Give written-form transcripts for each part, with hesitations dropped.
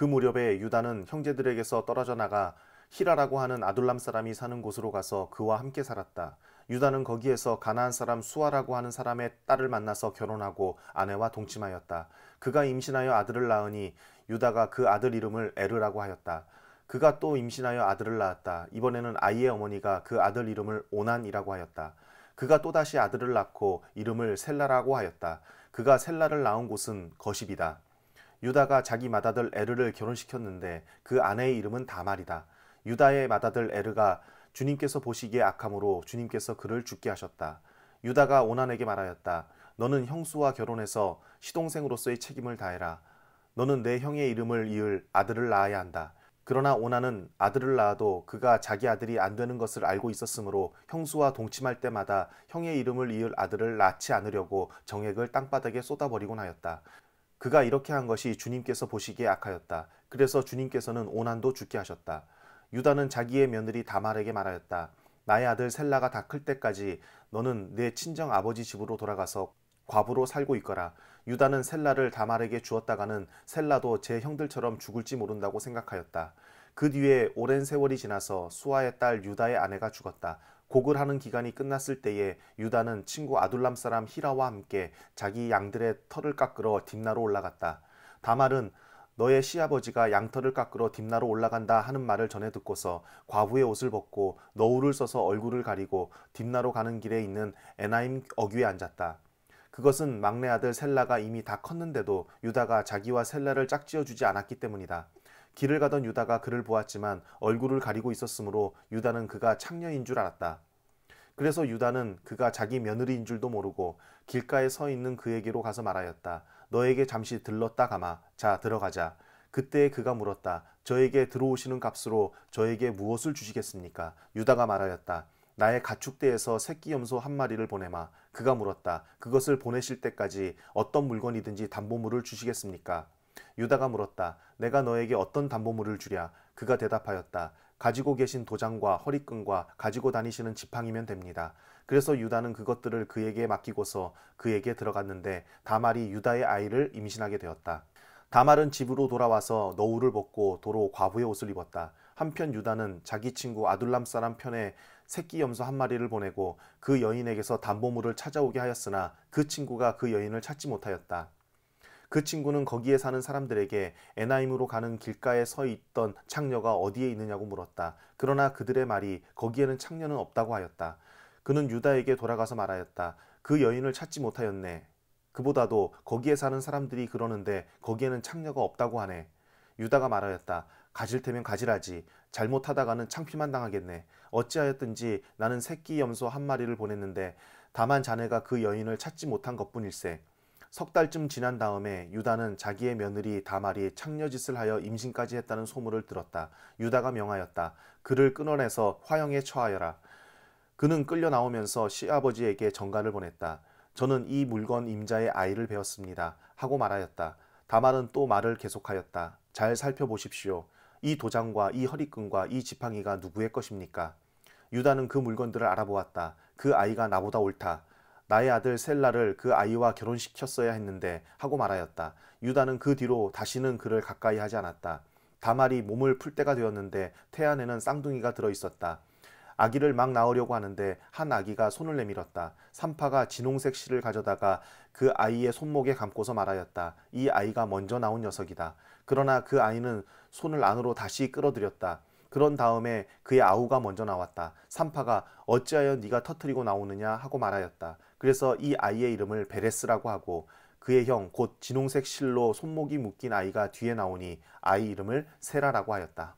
그 무렵에 유다는 형제들에게서 떨어져 나가 히라라고 하는 아둘람 사람이 사는 곳으로 가서 그와 함께 살았다. 유다는 거기에서 가나안 사람 수아라고 하는 사람의 딸을 만나서 결혼하고 아내와 동침하였다. 그가 임신하여 아들을 낳으니 유다가 그 아들 이름을 에르라고 하였다. 그가 또 임신하여 아들을 낳았다. 이번에는 아이의 어머니가 그 아들 이름을 오난이라고 하였다. 그가 또다시 아들을 낳고 이름을 셀라라고 하였다. 그가 셀라를 낳은 곳은 거십이다. 유다가 자기 맏아들 에르를 결혼시켰는데 그 아내의 이름은 다말이다. 유다의 맏아들 에르가 주님께서 보시기에 악함으로 주님께서 그를 죽게 하셨다. 유다가 오난에게 말하였다. 너는 형수와 결혼해서 시동생으로서의 책임을 다해라. 너는 내 형의 이름을 이을 아들을 낳아야 한다. 그러나 오난은 아들을 낳아도 그가 자기 아들이 안 되는 것을 알고 있었으므로 형수와 동침할 때마다 형의 이름을 이을 아들을 낳지 않으려고 정액을 땅바닥에 쏟아버리곤 하였다. 그가 이렇게 한 것이 주님께서 보시기에 악하였다. 그래서 주님께서는 오난도 죽게 하셨다. 유다는 자기의 며느리 다말에게 말하였다. 나의 아들 셀라가 다 클 때까지 너는 내 친정 아버지 집으로 돌아가서 과부로 살고 있거라. 유다는 셀라를 다말에게 주었다가는 셀라도 제 형들처럼 죽을지 모른다고 생각하였다. 그 뒤에 오랜 세월이 지나서 수아의 딸 유다의 아내가 죽었다. 곡을 하는 기간이 끝났을 때에 유다는 친구 아둘람 사람 히라와 함께 자기 양들의 털을 깎으러 딥나로 올라갔다. 다말은 너의 시아버지가 양털을 깎으러 딥나로 올라간다 하는 말을 전해 듣고서 과부의 옷을 벗고 너울을 써서 얼굴을 가리고 딥나로 가는 길에 있는 에나임 어귀에 앉았다. 그것은 막내 아들 셀라가 이미 다 컸는데도 유다가 자기와 셀라를 짝지어주지 않았기 때문이다. 길을 가던 유다가 그를 보았지만 얼굴을 가리고 있었으므로 유다는 그가 창녀인 줄 알았다. 그래서 유다는 그가 자기 며느리인 줄도 모르고 길가에 서 있는 그에게로 가서 말하였다. 너에게 잠시 들렀다 가마. 자, 들어가자. 그때 그가 물었다. 저에게 들어오시는 값으로 저에게 무엇을 주시겠습니까? 유다가 말하였다. 나의 가축대에서 새끼 염소 한 마리를 보내마. 그가 물었다. 그것을 보내실 때까지 어떤 물건이든지 담보물을 주시겠습니까? 유다가 물었다. 내가 너에게 어떤 담보물을 주랴? 그가 대답하였다. 가지고 계신 도장과 허리끈과 가지고 다니시는 지팡이면 됩니다. 그래서 유다는 그것들을 그에게 맡기고서 그에게 들어갔는데 다말이 유다의 아이를 임신하게 되었다. 다말은 집으로 돌아와서 너울을 벗고 도로 과부의 옷을 입었다. 한편 유다는 자기 친구 아둘람 사람 편에 새끼 염소 한 마리를 보내고 그 여인에게서 담보물을 찾아오게 하였으나 그 친구가 그 여인을 찾지 못하였다. 그 친구는 거기에 사는 사람들에게 에나임으로 가는 길가에 서 있던 창녀가 어디에 있느냐고 물었다. 그러나 그들의 말이 거기에는 창녀는 없다고 하였다. 그는 유다에게 돌아가서 말하였다. 그 여인을 찾지 못하였네. 그보다도 거기에 사는 사람들이 그러는데 거기에는 창녀가 없다고 하네. 유다가 말하였다. 가질 테면 가지라지. 잘못하다가는 창피만 당하겠네. 어찌하였든지 나는 새끼 염소 한 마리를 보냈는데 다만 자네가 그 여인을 찾지 못한 것뿐일세. 석 달쯤 지난 다음에 유다는 자기의 며느리 다말이 창녀짓을 하여 임신까지 했다는 소문을 들었다. 유다가 명하였다. 그를 끊어내서 화형에 처하여라. 그는 끌려 나오면서 시아버지에게 전가를 보냈다. 저는 이 물건 임자의 아이를 배웠습니다. 하고 말하였다. 다말은 또 말을 계속하였다. 잘 살펴보십시오. 이 도장과 이 허리끈과 이 지팡이가 누구의 것입니까? 유다는 그 물건들을 알아보았다. 그 아이가 나보다 옳다. 나의 아들 셀라를 그 아이와 결혼시켰어야 했는데 하고 말하였다. 유다는 그 뒤로 다시는 그를 가까이 하지 않았다. 다말이 몸을 풀 때가 되었는데 태 안에는 쌍둥이가 들어있었다. 아기를 막 낳으려고 하는데 한 아기가 손을 내밀었다. 산파가 진홍색 실을 가져다가 그 아이의 손목에 감고서 말하였다. 이 아이가 먼저 나온 녀석이다. 그러나 그 아이는 손을 안으로 다시 끌어들였다. 그런 다음에 그의 아우가 먼저 나왔다. 산파가 어찌하여 네가 터뜨리고 나오느냐 하고 말하였다. 그래서 이 아이의 이름을 베레스라고 하고 그의 형 곧 진홍색 실로 손목이 묶인 아이가 뒤에 나오니 아이 이름을 세라라고 하였다.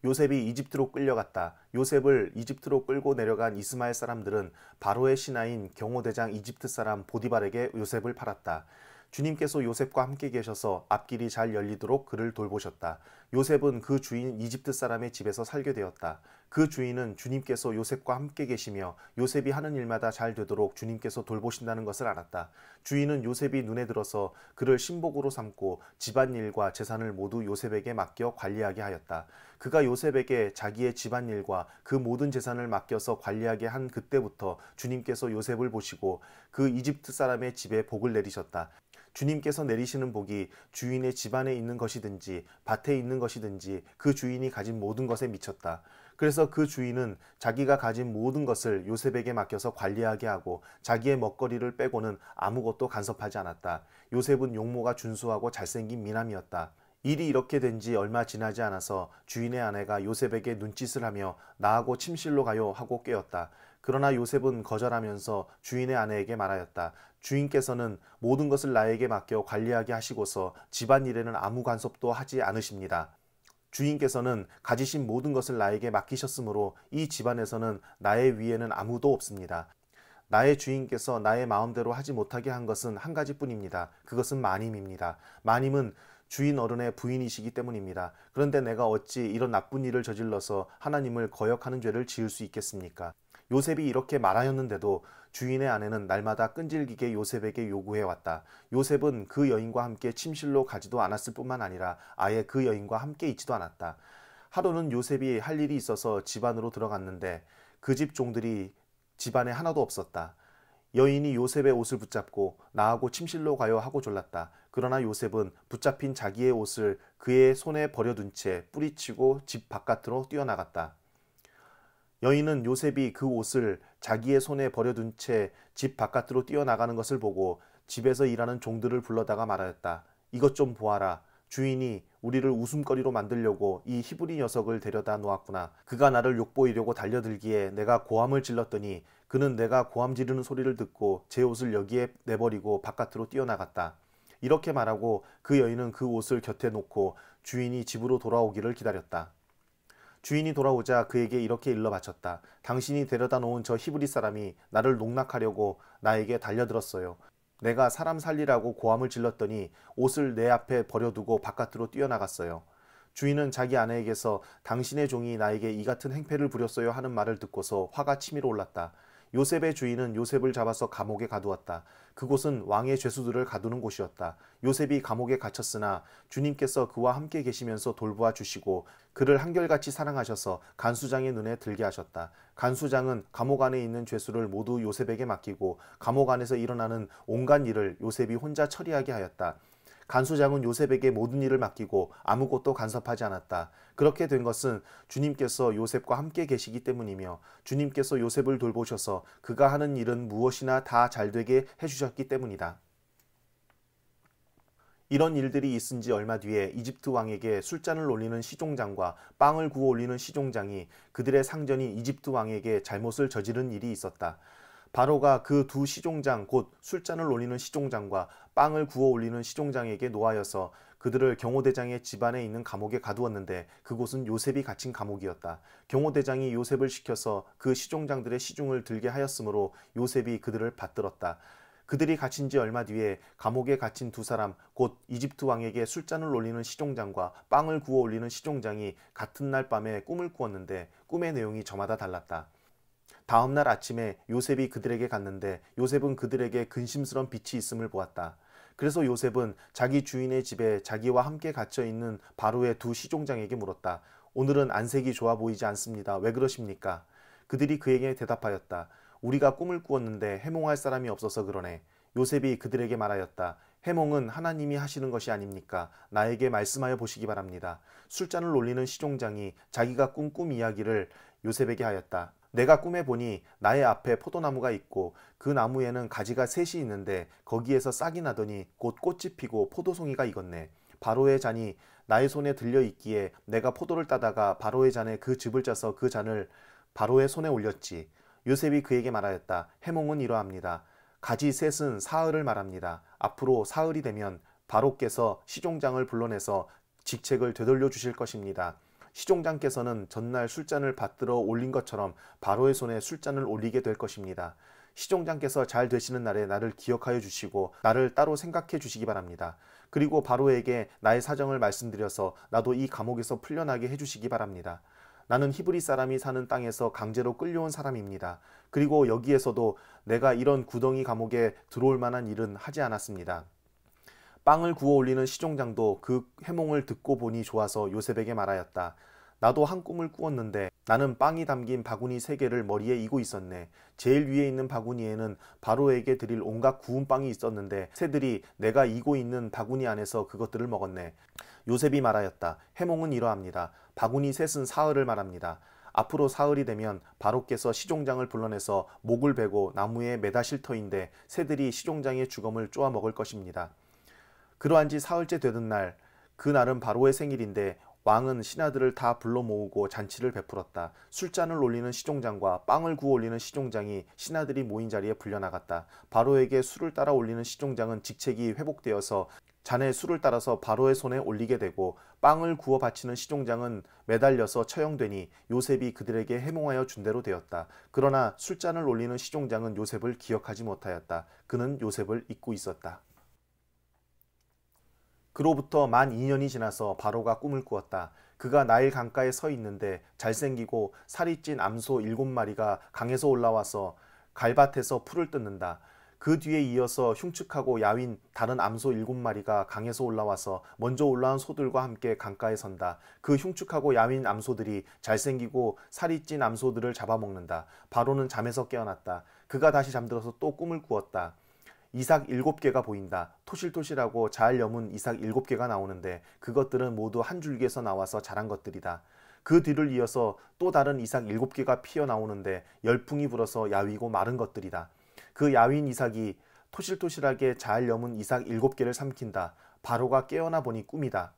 요셉이 이집트로 끌려갔다. 요셉을 이집트로 끌고 내려간 이스마엘 사람들은 바로의 신하인 경호대장 이집트 사람 보디발에게 요셉을 팔았다. 주님께서 요셉과 함께 계셔서 앞길이 잘 열리도록 그를 돌보셨다. 요셉은 그 주인 이집트 사람의 집에서 살게 되었다. 그 주인은 주님께서 요셉과 함께 계시며 요셉이 하는 일마다 잘 되도록 주님께서 돌보신다는 것을 알았다. 주인은 요셉이 눈에 들어서 그를 신복으로 삼고 집안일과 재산을 모두 요셉에게 맡겨 관리하게 하였다. 그가 요셉에게 자기의 집안일과 그 모든 재산을 맡겨서 관리하게 한 그때부터 주님께서 요셉을 보시고 그 이집트 사람의 집에 복을 내리셨다. 주님께서 내리시는 복이 주인의 집안에 있는 것이든지 밭에 있는 것이든지 그 주인이 가진 모든 것에 미쳤다. 그래서 그 주인은 자기가 가진 모든 것을 요셉에게 맡겨서 관리하게 하고 자기의 먹거리를 빼고는 아무것도 간섭하지 않았다. 요셉은 용모가 준수하고 잘생긴 미남이었다. 일이 이렇게 된 지 얼마 지나지 않아서 주인의 아내가 요셉에게 눈짓을 하며 나하고 침실로 가요 하고 꾀었다. 그러나 요셉은 거절하면서 주인의 아내에게 말하였다. 주인께서는 모든 것을 나에게 맡겨 관리하게 하시고서 집안일에는 아무 간섭도 하지 않으십니다. 주인께서는 가지신 모든 것을 나에게 맡기셨으므로 이 집안에서는 나의 위에는 아무도 없습니다. 나의 주인께서 나의 마음대로 하지 못하게 한 것은 한 가지뿐입니다. 그것은 마님입니다. 마님은 주인 어른의 부인이시기 때문입니다. 그런데 내가 어찌 이런 나쁜 일을 저질러서 하나님을 거역하는 죄를 지을 수 있겠습니까? 요셉이 이렇게 말하였는데도 주인의 아내는 날마다 끈질기게 요셉에게 요구해왔다. 요셉은 그 여인과 함께 침실로 가지도 않았을 뿐만 아니라 아예 그 여인과 함께 있지도 않았다. 하루는 요셉이 할 일이 있어서 집 안으로 들어갔는데 그 집 종들이 집안에 하나도 없었다. 여인이 요셉의 옷을 붙잡고 나하고 침실로 가요 하고 졸랐다. 그러나 요셉은 붙잡힌 자기의 옷을 그의 손에 버려둔 채 뿌리치고 집 바깥으로 뛰어나갔다. 여인은 요셉이 그 옷을 자기의 손에 버려둔 채 집 바깥으로 뛰어나가는 것을 보고 집에서 일하는 종들을 불러다가 말하였다. 이것 좀 보아라. 주인이 우리를 웃음거리로 만들려고 이 히브리 녀석을 데려다 놓았구나. 그가 나를 욕보이려고 달려들기에 내가 고함을 질렀더니 그는 내가 고함 지르는 소리를 듣고 제 옷을 여기에 내버리고 바깥으로 뛰어나갔다. 이렇게 말하고 그 여인은 그 옷을 곁에 놓고 주인이 집으로 돌아오기를 기다렸다. 주인이 돌아오자 그에게 이렇게 일러 바쳤다. 당신이 데려다 놓은 저 히브리 사람이 나를 농락하려고 나에게 달려들었어요. 내가 사람 살리라고 고함을 질렀더니 옷을 내 앞에 버려두고 바깥으로 뛰어나갔어요. 주인은 자기 아내에게서 당신의 종이 나에게 이 같은 행패를 부렸어요 하는 말을 듣고서 화가 치밀어 올랐다. 요셉의 주인은 요셉을 잡아서 감옥에 가두었다. 그곳은 왕의 죄수들을 가두는 곳이었다. 요셉이 감옥에 갇혔으나 주님께서 그와 함께 계시면서 돌보아 주시고 그를 한결같이 사랑하셔서 간수장의 눈에 들게 하셨다. 간수장은 감옥 안에 있는 죄수를 모두 요셉에게 맡기고 감옥 안에서 일어나는 온갖 일을 요셉이 혼자 처리하게 하였다. 간수장은 요셉에게 모든 일을 맡기고 아무것도 간섭하지 않았다. 그렇게 된 것은 주님께서 요셉과 함께 계시기 때문이며 주님께서 요셉을 돌보셔서 그가 하는 일은 무엇이나 다 잘되게 해주셨기 때문이다. 이런 일들이 있은 지 얼마 뒤에 이집트 왕에게 술잔을 올리는 시종장과 빵을 구워 올리는 시종장이 그들의 상전인 이집트 왕에게 잘못을 저지른 일이 있었다. 바로가 그 두 시종장 곧 술잔을 올리는 시종장과 빵을 구워 올리는 시종장에게 노하여서 그들을 경호대장의 집안에 있는 감옥에 가두었는데 그곳은 요셉이 갇힌 감옥이었다. 경호대장이 요셉을 시켜서 그 시종장들의 시중을 들게 하였으므로 요셉이 그들을 받들었다. 그들이 갇힌 지 얼마 뒤에 감옥에 갇힌 두 사람 곧 이집트 왕에게 술잔을 올리는 시종장과 빵을 구워 올리는 시종장이 같은 날 밤에 꿈을 꾸었는데 꿈의 내용이 저마다 달랐다. 다음 날 아침에 요셉이 그들에게 갔는데 요셉은 그들에게 근심스런 빛이 있음을 보았다. 그래서 요셉은 자기 주인의 집에 자기와 함께 갇혀 있는 바로의 두 시종장에게 물었다. 오늘은 안색이 좋아 보이지 않습니다. 왜 그러십니까? 그들이 그에게 대답하였다. 우리가 꿈을 꾸었는데 해몽할 사람이 없어서 그러네. 요셉이 그들에게 말하였다. 해몽은 하나님이 하시는 것이 아닙니까? 나에게 말씀하여 보시기 바랍니다. 술잔을 올리는 시종장이 자기가 꾼 꿈 이야기를 요셉에게 하였다. 내가 꿈에 보니 나의 앞에 포도나무가 있고 그 나무에는 가지가 셋이 있는데 거기에서 싹이 나더니 곧 꽃이 피고 포도송이가 익었네. 바로의 잔이 나의 손에 들려 있기에 내가 포도를 따다가 바로의 잔에 그 즙을 짜서 그 잔을 바로의 손에 올렸지. 요셉이 그에게 말하였다. 해몽은 이러합니다. 가지 셋은 사흘을 말합니다. 앞으로 사흘이 되면 바로께서 시종장을 불러내서 직책을 되돌려 주실 것입니다. 시종장께서는 전날 술잔을 받들어 올린 것처럼 바로의 손에 술잔을 올리게 될 것입니다. 시종장께서 잘 되시는 날에 나를 기억하여 주시고 나를 따로 생각해 주시기 바랍니다. 그리고 바로에게 나의 사정을 말씀드려서 나도 이 감옥에서 풀려나게 해주시기 바랍니다. 나는 히브리 사람이 사는 땅에서 강제로 끌려온 사람입니다. 그리고 여기에서도 내가 이런 구덩이 감옥에 들어올 만한 일은 하지 않았습니다. 빵을 구워 올리는 시종장도 그 해몽을 듣고 보니 좋아서 요셉에게 말하였다. 나도 한 꿈을 꾸었는데 나는 빵이 담긴 바구니 3개를 머리에 이고 있었네. 제일 위에 있는 바구니에는 바로에게 드릴 온갖 구운 빵이 있었는데 새들이 내가 이고 있는 바구니 안에서 그것들을 먹었네. 요셉이 말하였다. 해몽은 이러합니다. 바구니 셋은 사흘을 말합니다. 앞으로 사흘이 되면 바로께서 시종장을 불러내서 목을 베고 나무에 매다실 터인데 새들이 시종장의 주검을 쪼아 먹을 것입니다. 그러한 지 사흘째 되던 날, 그날은 바로의 생일인데 왕은 신하들을 다 불러 모으고 잔치를 베풀었다. 술잔을 올리는 시종장과 빵을 구워 올리는 시종장이 신하들이 모인 자리에 불려나갔다. 바로에게 술을 따라 올리는 시종장은 직책이 회복되어서 잔에 술을 따라서 바로의 손에 올리게 되고 빵을 구워 바치는 시종장은 매달려서 처형되니 요셉이 그들에게 해몽하여 준 대로 되었다. 그러나 술잔을 올리는 시종장은 요셉을 기억하지 못하였다. 그는 요셉을 잊고 있었다. 그로부터 만 2년이 지나서 바로가 꿈을 꾸었다. 그가 나일 강가에 서 있는데 잘생기고 살이 찐 암소 7마리가 강에서 올라와서 갈밭에서 풀을 뜯는다. 그 뒤에 이어서 흉측하고 야윈 다른 암소 7마리가 강에서 올라와서 먼저 올라온 소들과 함께 강가에 선다. 그 흉측하고 야윈 암소들이 잘생기고 살이 찐 암소들을 잡아먹는다. 바로는 잠에서 깨어났다. 그가 다시 잠들어서 또 꿈을 꾸었다. 이삭 7개가 보인다. 토실토실하고 잘 여문 이삭 7개가 나오는데 그것들은 모두 한 줄기에서 나와서 자란 것들이다. 그 뒤를 이어서 또 다른 이삭 7개가 피어나오는데 열풍이 불어서 야위고 마른 것들이다. 그 야윈 이삭이 토실토실하게 잘 여문 이삭 7개를 삼킨다. 바로가 깨어나 보니 꿈이다.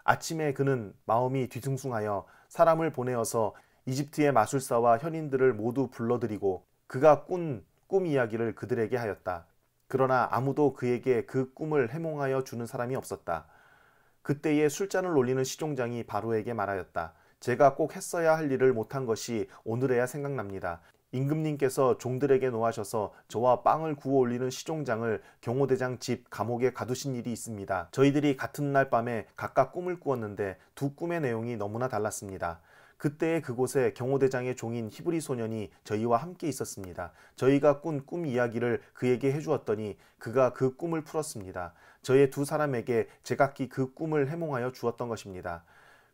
아침에 그는 마음이 뒤숭숭하여 사람을 보내어서 이집트의 마술사와 현인들을 모두 불러들이고 그가 꾼 꿈 이야기를 그들에게 하였다. 그러나 아무도 그에게 그 꿈을 해몽하여 주는 사람이 없었다. 그때에 술잔을 올리는 시종장이 바로에게 말하였다. 제가 꼭 했어야 할 일을 못한 것이 오늘에야 생각납니다. 임금님께서 종들에게 노하셔서 저와 빵을 구워 올리는 시종장을 경호대장 집 감옥에 가두신 일이 있습니다. 저희들이 같은 날 밤에 각각 꿈을 꾸었는데 두 꿈의 내용이 너무나 달랐습니다. 그때의 그곳에 경호대장의 종인 히브리 소년이 저희와 함께 있었습니다. 저희가 꾼 꿈 이야기를 그에게 해주었더니 그가 그 꿈을 풀었습니다. 저의 두 사람에게 제각기 그 꿈을 해몽하여 주었던 것입니다.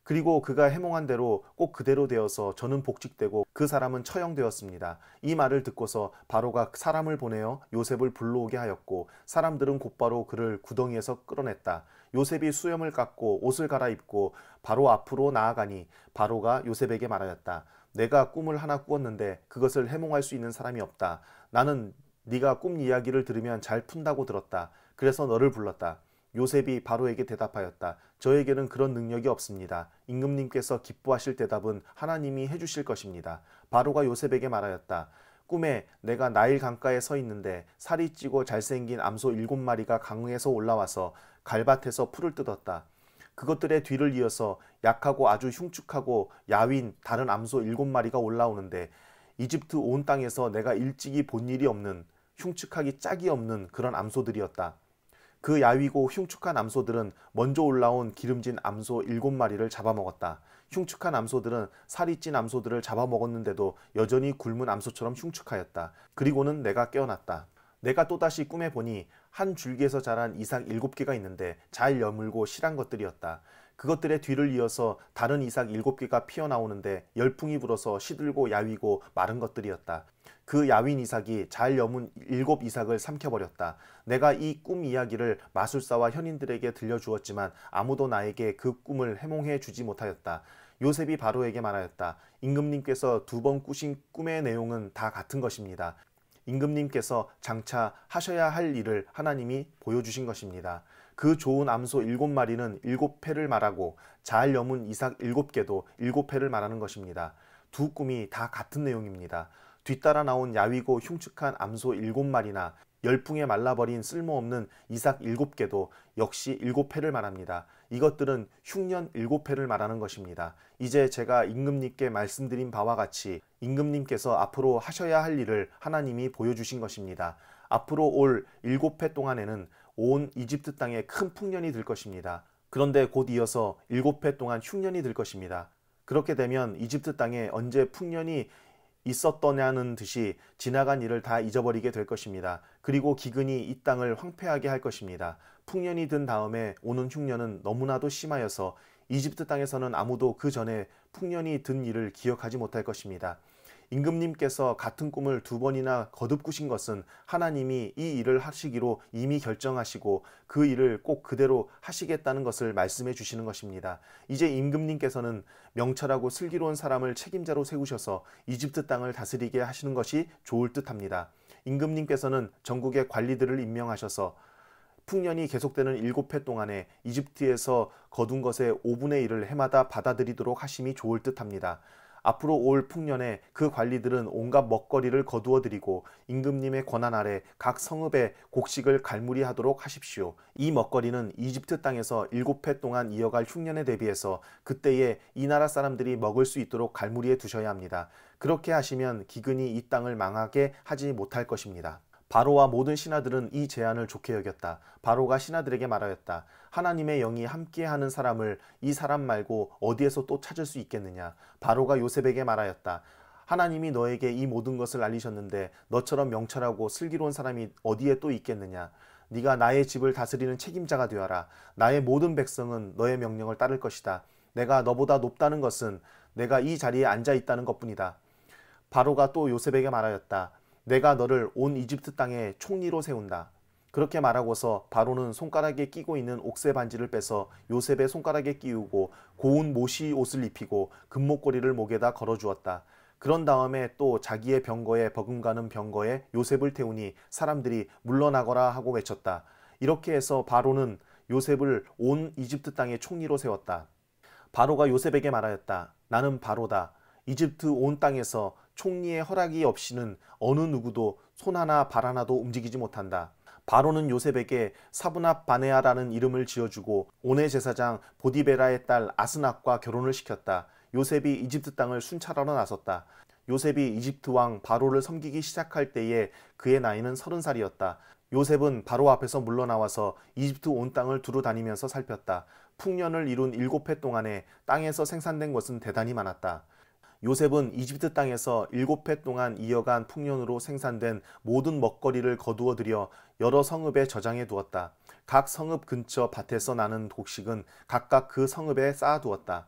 그리고 그가 해몽한 대로 꼭 그대로 되어서 저는 복직되고 그 사람은 처형되었습니다. 이 말을 듣고서 바로가 사람을 보내어 요셉을 불러오게 하였고 사람들은 곧바로 그를 구덩이에서 끌어냈다. 요셉이 수염을 깎고 옷을 갈아입고 바로 앞으로 나아가니 바로가 요셉에게 말하였다. 내가 꿈을 하나 꾸었는데 그것을 해몽할 수 있는 사람이 없다. 나는 네가 꿈 이야기를 들으면 잘 푼다고 들었다. 그래서 너를 불렀다. 요셉이 바로에게 대답하였다. 저에게는 그런 능력이 없습니다. 임금님께서 기뻐하실 대답은 하나님이 해주실 것입니다. 바로가 요셉에게 말하였다. 꿈에 내가 나일 강가에 서 있는데 살이 찌고 잘생긴 암소 7마리가 강에서 올라와서 갈밭에서 풀을 뜯었다. 그것들의 뒤를 이어서 약하고 아주 흉측하고 야윈 다른 암소 7마리가 올라오는데 이집트 온 땅에서 내가 일찍이 본 일이 없는 흉측하기 짝이 없는 그런 암소들이었다. 그 야위고 흉측한 암소들은 먼저 올라온 기름진 암소 7마리를 잡아먹었다. 흉측한 암소들은 살이 찐 암소들을 잡아먹었는데도 여전히 굶은 암소처럼 흉측하였다. 그리고는 내가 깨어났다. 내가 또다시 꿈에 보니 한 줄기에서 자란 이삭 7개가 있는데 잘 여물고 실한 것들이었다. 그것들의 뒤를 이어서 다른 이삭 7개가 피어나오는데 열풍이 불어서 시들고 야위고 마른 것들이었다. 그 야윈 이삭이 잘 여문 7 이삭을 삼켜버렸다. 내가 이 꿈 이야기를 마술사와 현인들에게 들려주었지만 아무도 나에게 그 꿈을 해몽해 주지 못하였다. 요셉이 바로에게 말하였다. 임금님께서 2번 꾸신 꿈의 내용은 다 같은 것입니다. 임금님께서 장차 하셔야 할 일을 하나님이 보여주신 것입니다. 그 좋은 암소 7마리는 7패를 말하고 잘 여문 이삭 7개도 7패를 말하는 것입니다. 두 꿈이 다 같은 내용입니다. 뒤따라 나온 야위고 흉측한 암소 7마리나 열풍에 말라버린 쓸모없는 이삭 7개도 역시 7패를 말합니다. 이것들은 흉년 7패를 말하는 것입니다. 이제 제가 임금님께 말씀드린 바와 같이 임금님께서 앞으로 하셔야 할 일을 하나님이 보여주신 것입니다. 앞으로 올 7해 동안에는 온 이집트 땅에 큰 풍년이 들 것입니다. 그런데 곧 이어서 7해 동안 흉년이 들 것입니다. 그렇게 되면 이집트 땅에 언제 풍년이 있었더냐는 듯이 지나간 일을 다 잊어버리게 될 것입니다. 그리고 기근이 이 땅을 황폐하게 할 것입니다. 풍년이 든 다음에 오는 흉년은 너무나도 심하여서 이집트 땅에서는 아무도 그 전에 풍년이 든 일을 기억하지 못할 것입니다. 임금님께서 같은 꿈을 2번이나 거듭 꾸신 것은 하나님이 이 일을 하시기로 이미 결정하시고 그 일을 꼭 그대로 하시겠다는 것을 말씀해 주시는 것입니다. 이제 임금님께서는 명철하고 슬기로운 사람을 책임자로 세우셔서 이집트 땅을 다스리게 하시는 것이 좋을 듯합니다. 임금님께서는 전국의 관리들을 임명하셔서 풍년이 계속되는 7해 동안에 이집트에서 거둔 것의 5분의 1을 해마다 받아들이도록 하심이 좋을 듯합니다. 앞으로 올 풍년에 그 관리들은 온갖 먹거리를 거두어 드리고 임금님의 권한 아래 각 성읍에 곡식을 갈무리하도록 하십시오. 이 먹거리는 이집트 땅에서 7해 동안 이어갈 흉년에 대비해서 그때에 이 나라 사람들이 먹을 수 있도록 갈무리해 두셔야 합니다. 그렇게 하시면 기근이 이 땅을 망하게 하지 못할 것입니다. 바로와 모든 신하들은 이 제안을 좋게 여겼다. 바로가 신하들에게 말하였다. 하나님의 영이 함께하는 사람을 이 사람 말고 어디에서 또 찾을 수 있겠느냐. 바로가 요셉에게 말하였다. 하나님이 너에게 이 모든 것을 알리셨는데 너처럼 명철하고 슬기로운 사람이 어디에 또 있겠느냐. 네가 나의 집을 다스리는 책임자가 되어라. 나의 모든 백성은 너의 명령을 따를 것이다. 내가 너보다 높다는 것은 내가 이 자리에 앉아 있다는 것뿐이다. 바로가 또 요셉에게 말하였다. 내가 너를 온 이집트 땅에 총리로 세운다. 그렇게 말하고서 바로는 손가락에 끼고 있는 옥새 반지를 빼서 요셉의 손가락에 끼우고 고운 모시 옷을 입히고 금목걸이를 목에다 걸어주었다. 그런 다음에 또 자기의 병거에 버금가는 병거에 요셉을 태우니 사람들이 물러나거라 하고 외쳤다. 이렇게 해서 바로는 요셉을 온 이집트 땅의 총리로 세웠다. 바로가 요셉에게 말하였다. 나는 바로다. 이집트 온 땅에서 총리의 허락이 없이는 어느 누구도 손 하나 발 하나도 움직이지 못한다. 바로는 요셉에게 사브납 바네아라는 이름을 지어주고 온의 제사장 보디베라의 딸 아스낙과 결혼을 시켰다. 요셉이 이집트 땅을 순찰하러 나섰다. 요셉이 이집트 왕 바로를 섬기기 시작할 때에 그의 나이는 30살이었다. 요셉은 바로 앞에서 물러나와서 이집트 온 땅을 두루 다니면서 살폈다. 풍년을 이룬 7해 동안에 땅에서 생산된 것은 대단히 많았다. 요셉은 이집트 땅에서 7해 동안 이어간 풍년으로 생산된 모든 먹거리를 거두어 들여 여러 성읍에 저장해 두었다. 각 성읍 근처 밭에서 나는 곡식은 각각 그 성읍에 쌓아 두었다.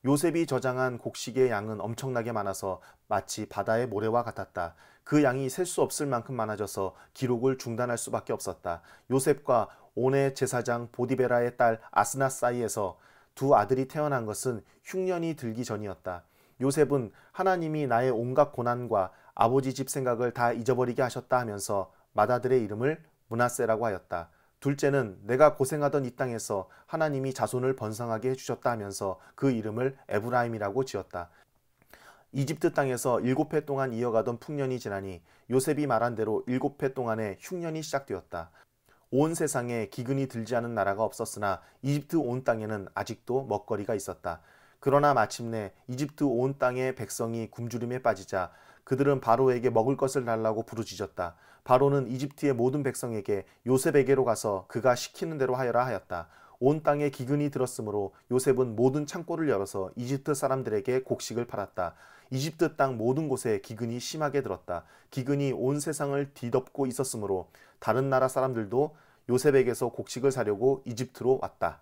요셉이 저장한 곡식의 양은 엄청나게 많아서 마치 바다의 모래와 같았다. 그 양이 셀 수 없을 만큼 많아져서 기록을 중단할 수밖에 없었다. 요셉과 온의 제사장 보디베라의 딸 아스낫 사이에서 2 아들이 태어난 것은 흉년이 들기 전이었다. 요셉은 하나님이 나의 온갖 고난과 아버지 집 생각을 다 잊어버리게 하셨다 하면서 맏아들의 이름을 므낫세라고 하였다. 둘째는 내가 고생하던 이 땅에서 하나님이 자손을 번성하게 해주셨다 하면서 그 이름을 에브라임이라고 지었다. 이집트 땅에서 7해 동안 이어가던 풍년이 지나니 요셉이 말한 대로 7해 동안의 흉년이 시작되었다. 온 세상에 기근이 들지 않은 나라가 없었으나 이집트 온 땅에는 아직도 먹거리가 있었다. 그러나 마침내 이집트 온 땅의 백성이 굶주림에 빠지자 그들은 바로에게 먹을 것을 달라고 부르짖었다. 바로는 이집트의 모든 백성에게 요셉에게로 가서 그가 시키는 대로 하여라 하였다. 온 땅에 기근이 들었으므로 요셉은 모든 창고를 열어서 이집트 사람들에게 곡식을 팔았다. 이집트 땅 모든 곳에 기근이 심하게 들었다. 기근이 온 세상을 뒤덮고 있었으므로 다른 나라 사람들도 요셉에게서 곡식을 사려고 이집트로 왔다.